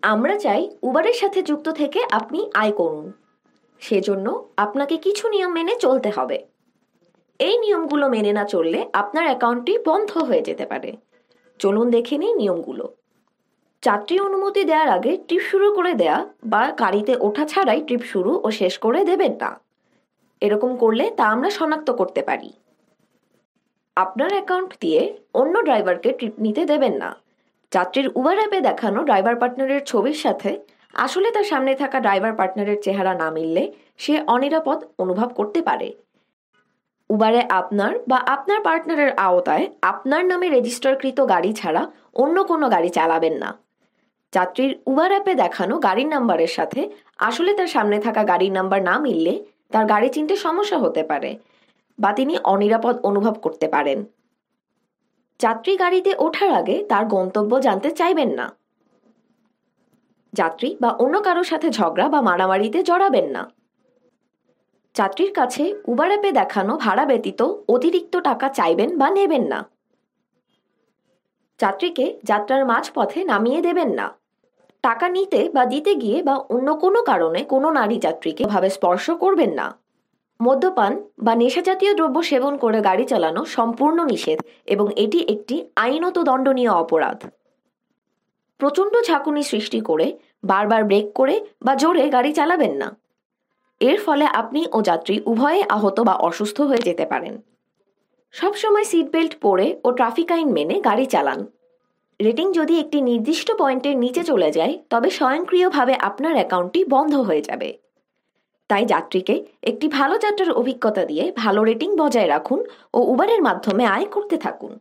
আমরা চাই উবারের সাথে যুক্ত থেকে আপনি আয় করুন। সেজন্য আপনাকে কিছু নিয়ম মেনে চলতে হবে। এই নিয়মগুলো মেনে না চললে আপনার অ্যাকাউন্টটি বন্ধ হয়ে যেতে পারে। চলুন দেখে নিই নিয়মগুলো। যাত্রী অনুমতি দেওয়ার আগে ট্রিপ শুরু করে দেয়া বা গাড়িতে ওঠা ছাড়াই ট্রিপ শুরু ও শেষ করে দেবেন না। এরকম করলে তা আমরা শনাক্ত করতে পারি। আপনার অ্যাকাউন্ট দিয়ে অন্য ড্রাইভারকে ট্রিপ নিতে দেবেন না। যাত্রীর উবার অ্যাপে দেখানো ড্রাইভার পার্টনারের ছবির সাথে আসলে তার সামনে থাকা ড্রাইভার পার্টনারের চেহারা না মিললে সে অনিরাপদ অনুভব করতে পারে। উবারে আপনার বা আপনার পার্টনারের আওতায় আপনার নামে রেজিস্টারকৃত গাড়ি ছাড়া অন্য কোনো গাড়ি চালাবেন না। যাত্রীর উবার অ্যাপে দেখানো গাড়ির নাম্বারের সাথে আসলে তার সামনে থাকা গাড়ির নাম্বার না মিললে তার গাড়ি চিনতে সমস্যা হতে পারে বা তিনি অনিরাপদ অনুভব করতে পারেন। যাত্রী গাড়িতে ওঠার আগে তার গন্তব্য জানতে চাইবেন না। যাত্রী বা অন্য কারোর সাথে ঝগড়া বা মারামারিতে জড়াবেন না। যাত্রীর কাছে উবার অ্যাপে দেখানো ভাড়া ব্যতীত অতিরিক্ত টাকা চাইবেন বা নেবেন না। যাত্রীকে যাত্রার মাঝপথে নামিয়ে দেবেন না। টাকা নিতে বা দিতে গিয়ে বা অন্য কোনো কারণে কোনো নারী যাত্রীকে ভাবে স্পর্শ করবেন না। মদ্যপান বা নেশাজাতীয় দ্রব্য সেবন করে গাড়ি চালানো সম্পূর্ণ নিষেধ এবং এটি একটি আইনত দণ্ডনীয় অপরাধ। প্রচণ্ড ঝাঁকুনি সৃষ্টি করে বারবার ব্রেক করে বা জোরে গাড়ি চালাবেন না। এর ফলে আপনি ও যাত্রী উভয়ে আহত বা অসুস্থ হয়ে যেতে পারেন। সবসময় সিট বেল্ট পরে ও ট্রাফিক আইন মেনে গাড়ি চালান। রেটিং যদি একটি নির্দিষ্ট পয়েন্টের নিচে চলে যায় তবে স্বয়ংক্রিয়ভাবে আপনার অ্যাকাউন্টটি বন্ধ হয়ে যাবে। তাই যাত্রীকে একটি ভালো যাত্রার অভিজ্ঞতা দিয়ে ভালো রেটিং বজায় রাখুন ও উবারের মাধ্যমে আয় করতে থাকুন।